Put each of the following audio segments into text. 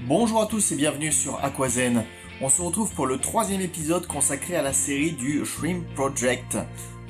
Bonjour à tous et bienvenue sur Aquazen. On se retrouve pour le troisième épisode consacré à la série du Shrimp Project.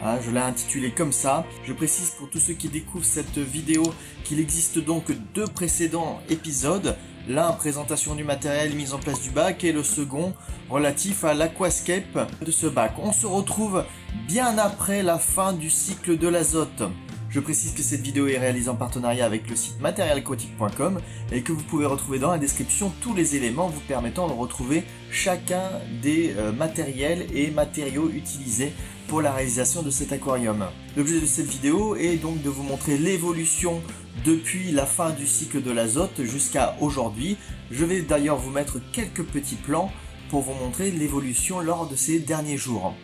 Je l'ai intitulé comme ça. Je précise pour tous ceux qui découvrent cette vidéo qu'il existe donc deux précédents épisodes. L'un, présentation du matériel, mise en place du bac, et le second, relatif à l'aquascape de ce bac. On se retrouve bien après la fin du cycle de l'azote. Je précise que cette vidéo est réalisée en partenariat avec le site matérielaquatique.com et que vous pouvez retrouver dans la description tous les éléments vous permettant de retrouver chacun des matériels et matériaux utilisés pour la réalisation de cet aquarium. L'objet de cette vidéo est donc de vous montrer l'évolution depuis la fin du cycle de l'azote jusqu'à aujourd'hui. Je vais d'ailleurs vous mettre quelques petits plans pour vous montrer l'évolution lors de ces derniers jours.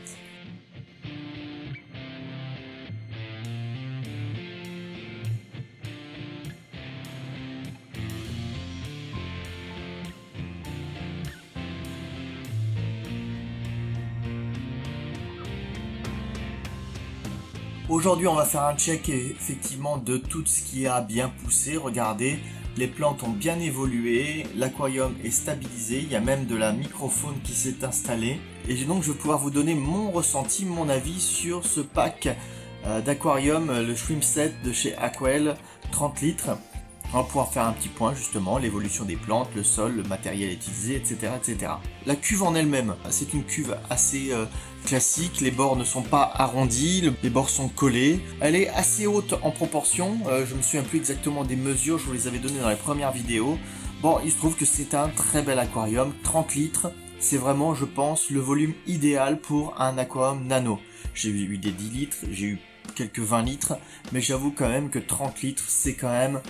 Aujourd'hui, on va faire un check effectivement de tout ce qui a bien poussé. Regardez, les plantes ont bien évolué, l'aquarium est stabilisé, il y a même de la microfaune qui s'est installée. Et donc, je vais pouvoir vous donner mon ressenti, mon avis sur ce pack d'aquarium, le Shrimp Set de chez Aquel, 30 litres. On va pouvoir faire un petit point justement, l'évolution des plantes, le sol, le matériel utilisé, etc. etc. La cuve en elle-même, c'est une cuve assez classique, les bords ne sont pas arrondis, les bords sont collés. Elle est assez haute en proportion, je me souviens plus exactement des mesures, je vous les avais données dans les premières vidéos. Bon, il se trouve que c'est un très bel aquarium, 30 litres, c'est vraiment, je pense, le volume idéal pour un aquarium nano. J'ai eu des 10 litres, j'ai eu quelques 20 litres, mais j'avoue quand même que 30 litres, c'est quand même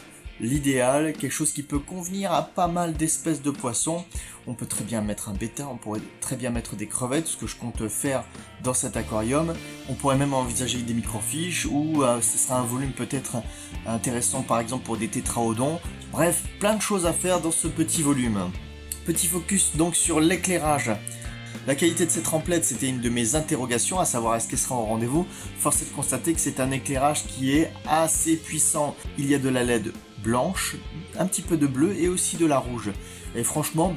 l'idéal, quelque chose qui peut convenir à pas mal d'espèces de poissons. On peut très bien mettre un bêta, on pourrait très bien mettre des crevettes, ce que je compte faire dans cet aquarium. On pourrait même envisager des microfiches, ou ce sera un volume peut-être intéressant par exemple pour des tétraodons. Bref, plein de choses à faire dans ce petit volume. Petit focus donc sur l'éclairage. La qualité de cette remplette, c'était une de mes interrogations, à savoir est-ce qu'elle sera au rendez-vous. Force est de constater que c'est un éclairage qui est assez puissant. Il y a de la LED blanche, un petit peu de bleu et aussi de la rouge. Et franchement,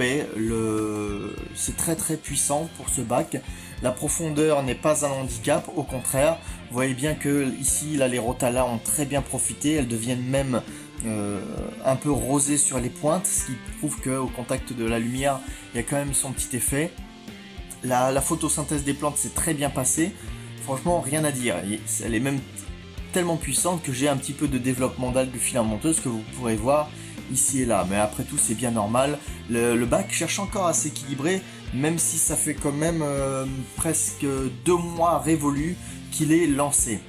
c'est très très puissant pour ce bac. La profondeur n'est pas un handicap, au contraire. Vous voyez bien que ici, là, les rotalas ont très bien profité. Elles deviennent même un peu rosées sur les pointes, ce qui prouve qu'au contact de la lumière, il y a quand même son petit effet. La photosynthèse des plantes s'est très bien passée. Franchement, rien à dire. Elle est même tellement puissante que j'ai un petit peu de développement d'algues filamenteuses que vous pourrez voir ici et là. Mais après tout, c'est bien normal. Le bac cherche encore à s'équilibrer, même si ça fait quand même presque 2 mois révolus qu'il est lancé.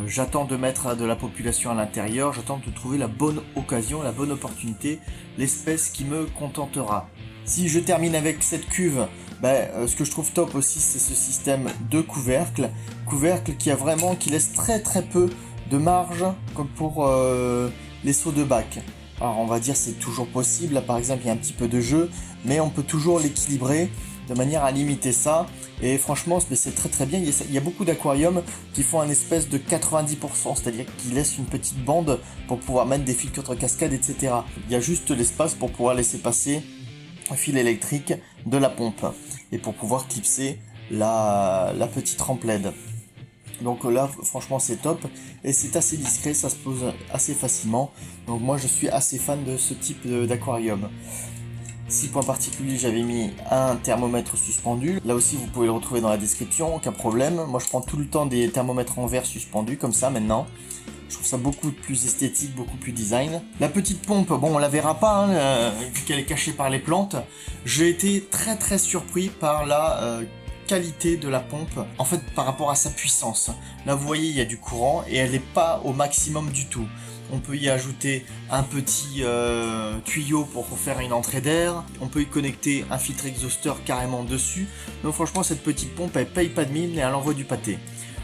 J'attends de mettre de la population à l'intérieur. J'attends de trouver la bonne occasion, la bonne opportunité, l'espèce qui me contentera. Si je termine avec cette cuve, ce que je trouve top aussi, c'est ce système de couvercle qui laisse très très peu de marge comme pour les seaux de bac. Alors on va dire c'est toujours possible, là par exemple il y a un petit peu de jeu, mais on peut toujours l'équilibrer de manière à limiter ça, et franchement c'est très très bien. Il y a beaucoup d'aquariums qui font un espèce de 90%, c'est-à-dire qu'ils laissent une petite bande pour pouvoir mettre des filtres cascades, etc. Il y a juste l'espace pour pouvoir laisser passer un fil électrique de la pompe et pour pouvoir clipser la petite rampe LED. Donc là franchement c'est top et c'est assez discret, ça se pose assez facilement, donc moi je suis assez fan de ce type d'aquarium. 6 points particuliers, j'avais mis un thermomètre suspendu, là aussi vous pouvez le retrouver dans la description, aucun problème. Moi je prends tout le temps des thermomètres en verre suspendus comme ça maintenant. Je trouve ça beaucoup plus esthétique, beaucoup plus design. La petite pompe, bon on la verra pas, vu qu'elle est cachée par les plantes. J'ai été très très surpris par la qualité de la pompe, en fait par rapport à sa puissance. Là vous voyez il y a du courant et elle n'est pas au maximum du tout. On peut y ajouter un petit tuyau pour faire une entrée d'air. On peut y connecter un filtre exhausteur carrément dessus. Donc franchement cette petite pompe elle paye pas de mine et elle envoie du pâté.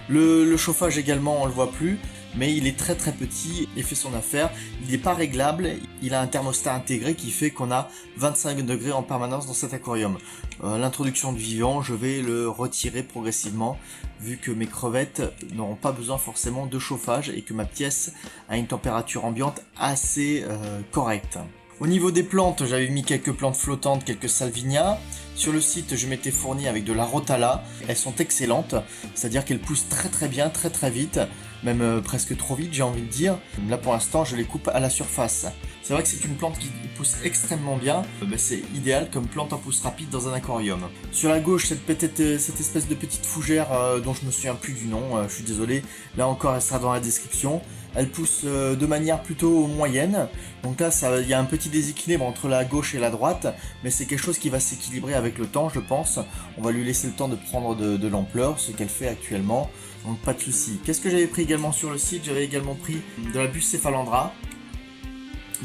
Le chauffage également on le voit plus, mais il est très très petit et fait son affaire. Il n'est pas réglable, il a un thermostat intégré qui fait qu'on a 25 degrés en permanence dans cet aquarium. L'introduction du vivant, je vais le retirer progressivement vu que mes crevettes n'auront pas besoin forcément de chauffage et que ma pièce a une température ambiante assez correcte. Au niveau des plantes, j'avais mis quelques plantes flottantes, quelques salvinia. Sur le site, je m'étais fourni avec de la rotala. Elles sont excellentes, c'est-à-dire qu'elles poussent très bien, très vite, même presque trop vite j'ai envie de dire. Là pour l'instant, je les coupe à la surface. C'est vrai que c'est une plante qui pousse extrêmement bien, c'est idéal comme plante en pousse rapide dans un aquarium. Sur la gauche, cette espèce de petite fougère dont je me souviens plus du nom, je suis désolé, là encore elle sera dans la description. Elle pousse de manière plutôt moyenne, donc là il y a un petit déséquilibre entre la gauche et la droite, mais c'est quelque chose qui va s'équilibrer avec le temps je pense. On va lui laisser le temps de prendre de l'ampleur, ce qu'elle fait actuellement, donc pas de souci. Qu'est-ce que j'avais pris également sur le site? J'avais également pris de la Bucephalandra.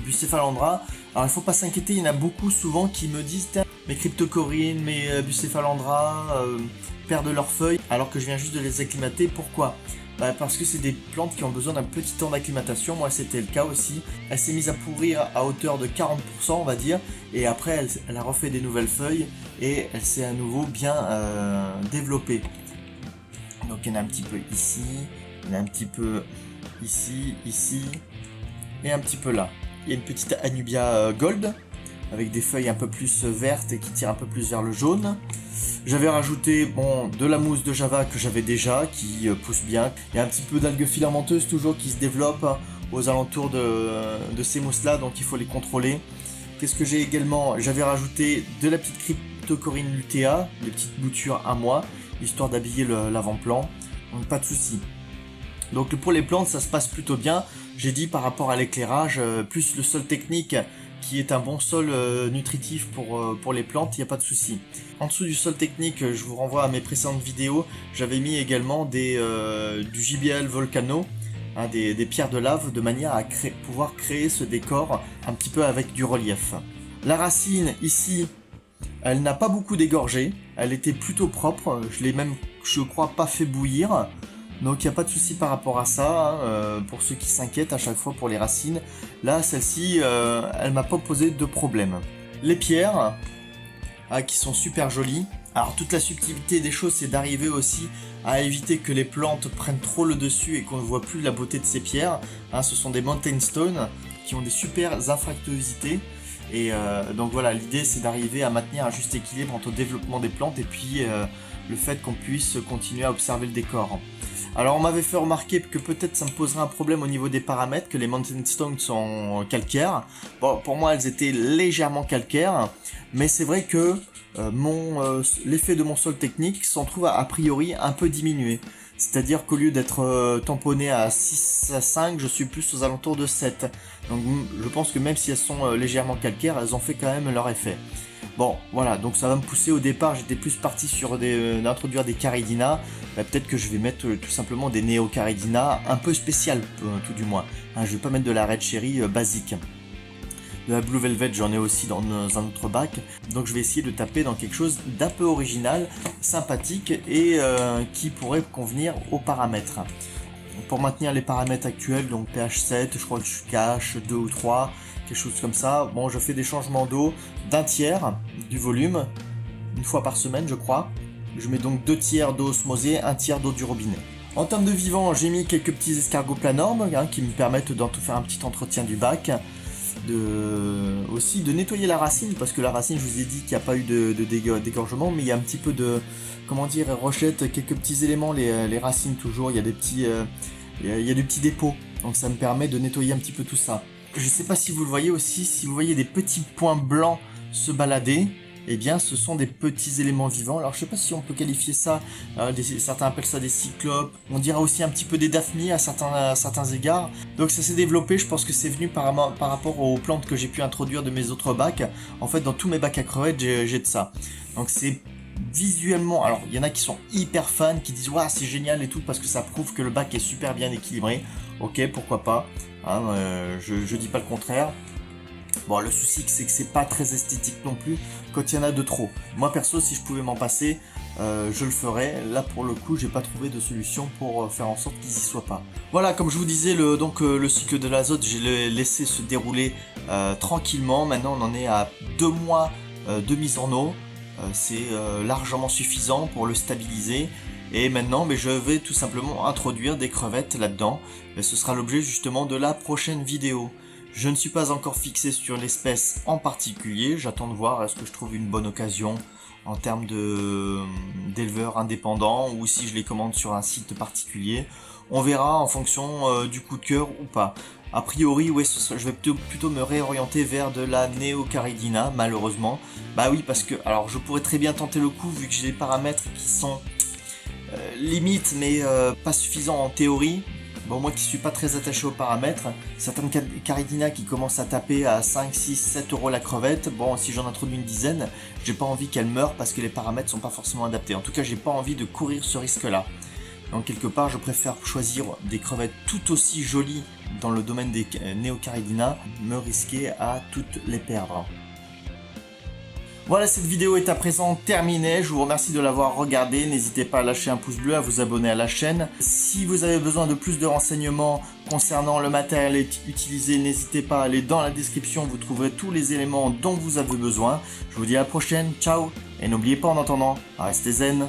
Bucephalandra, alors il faut pas s'inquiéter, il y en a beaucoup souvent qui me disent mes cryptocorines, mes Bucephalandra perdent leurs feuilles alors que je viens juste de les acclimater. Pourquoi? Parce que c'est des plantes qui ont besoin d'un petit temps d'acclimatation, moi c'était le cas aussi. Elle s'est mise à pourrir à hauteur de 40% on va dire, et après elle a refait des nouvelles feuilles et elle s'est à nouveau bien développée. Donc il y en a un petit peu ici, il y en a un petit peu ici, et un petit peu là. Il y a une petite Anubia Gold, avec des feuilles un peu plus vertes et qui tirent un peu plus vers le jaune. J'avais rajouté de la mousse de Java que j'avais déjà, qui pousse bien. Il y a un petit peu d'algues filamenteuses toujours qui se développent aux alentours de ces mousses-là, donc il faut les contrôler. Qu'est-ce que j'ai également? J'avais rajouté de la petite cryptocorine lutea, des petites boutures à moi, histoire d'habiller l'avant-plan, donc pas de souci. Donc pour les plantes, ça se passe plutôt bien. J'ai dit par rapport à l'éclairage, plus le sol technique qui est un bon sol nutritif pour les plantes, il n'y a pas de souci. En dessous du sol technique, je vous renvoie à mes précédentes vidéos, j'avais mis également du JBL Volcano, des pierres de lave, de manière à pouvoir créer ce décor un petit peu avec du relief. La racine ici, elle n'a pas beaucoup dégorgé, elle était plutôt propre, je l'ai même, je crois, pas fait bouillir. Donc il n'y a pas de souci par rapport à ça, pour ceux qui s'inquiètent à chaque fois pour les racines. Là, celle-ci, elle m'a pas posé de problème. Les pierres, qui sont super jolies. Alors toute la subtilité des choses, c'est d'arriver aussi à éviter que les plantes prennent trop le dessus et qu'on ne voit plus la beauté de ces pierres. Ce sont des Mountain Stones qui ont des super anfractuosités. Et donc voilà, l'idée c'est d'arriver à maintenir un juste équilibre entre le développement des plantes et puis le fait qu'on puisse continuer à observer le décor. Alors on m'avait fait remarquer que peut-être ça me poserait un problème au niveau des paramètres, que les Mountain Stones sont calcaires. Bon, pour moi elles étaient légèrement calcaires, mais c'est vrai que l'effet de mon sol technique s'en trouve a priori un peu diminué. C'est-à-dire qu'au lieu d'être tamponné à 6 à 5, je suis plus aux alentours de 7. Donc je pense que même si elles sont légèrement calcaires, elles ont fait quand même leur effet. Bon, voilà, donc ça va me pousser. Au départ, j'étais plus parti sur d'introduire des Caridina. Peut-être que je vais mettre tout simplement des Neo Caridina, un peu spécial, tout du moins. Je vais pas mettre de la Red Cherry basique. De la Blue Velvet, j'en ai aussi dans un autre bac. Donc je vais essayer de taper dans quelque chose d'un peu original, sympathique et qui pourrait convenir aux paramètres. Pour maintenir les paramètres actuels, donc pH 7, je crois que je cache 2 ou 3, quelque chose comme ça. Bon, je fais des changements d'eau d'un tiers du volume, une fois par semaine je crois. Je mets donc 2 tiers d'eau osmosée, 1 tiers d'eau du robinet. En termes de vivant, j'ai mis quelques petits escargots planormes qui me permettent d'en faire un petit entretien du bac. Aussi de nettoyer la racine, parce que la racine, je vous ai dit qu'il n'y a pas eu de dégorgement, mais il y a un petit peu de, comment dire, rejette quelques petits éléments, les racines toujours, il y a des petits dépôts, donc ça me permet de nettoyer un petit peu tout ça. Je ne sais pas si vous le voyez aussi, si vous voyez des petits points blancs se balader, eh bien ce sont des petits éléments vivants. Alors je sais pas si on peut qualifier ça, certains appellent ça des cyclopes, on dirait aussi un petit peu des daphnies à certains égards. Donc ça s'est développé, je pense que c'est venu par rapport aux plantes que j'ai pu introduire de mes autres bacs. En fait dans tous mes bacs à crevettes j'ai de ça. Donc c'est visuellement, alors il y en a qui sont hyper fans, qui disent waouh c'est génial et tout parce que ça prouve que le bac est super bien équilibré. Ok, pourquoi pas, je dis pas le contraire. Bon, le souci c'est que c'est pas très esthétique non plus quand il y en a de trop. Moi perso, si je pouvais m'en passer, je le ferais. Là pour le coup, j'ai pas trouvé de solution pour faire en sorte qu'ils y soient pas. Voilà, comme je vous disais, le cycle de l'azote, j'ai laissé se dérouler tranquillement. Maintenant, on en est à 2 mois de mise en eau. C'est largement suffisant pour le stabiliser. Et maintenant, je vais tout simplement introduire des crevettes là-dedans. Ce sera l'objet justement de la prochaine vidéo. Je ne suis pas encore fixé sur l'espèce en particulier, j'attends de voir est-ce que je trouve une bonne occasion en termes d'éleveurs indépendants ou si je les commande sur un site particulier. On verra en fonction du coup de cœur ou pas. A priori, ouais, je vais plutôt me réorienter vers de la Neocaridina, malheureusement. Bah oui, parce que alors je pourrais très bien tenter le coup vu que j'ai des paramètres qui sont limites mais pas suffisants en théorie. Bon, moi qui suis pas très attaché aux paramètres, certaines Caridina qui commencent à taper à 5, 6, 7 euros la crevette, bon, si j'en introduis une dizaine, j'ai pas envie qu'elle meure parce que les paramètres sont pas forcément adaptés. En tout cas, j'ai pas envie de courir ce risque-là. Donc quelque part, je préfère choisir des crevettes tout aussi jolies dans le domaine des Neocaridina, me risquer à toutes les perdre. Voilà, cette vidéo est à présent terminée, je vous remercie de l'avoir regardée, n'hésitez pas à lâcher un pouce bleu, à vous abonner à la chaîne. Si vous avez besoin de plus de renseignements concernant le matériel utilisé, n'hésitez pas à aller dans la description, vous trouverez tous les éléments dont vous avez besoin. Je vous dis à la prochaine, ciao, et n'oubliez pas en attendant, restez zen.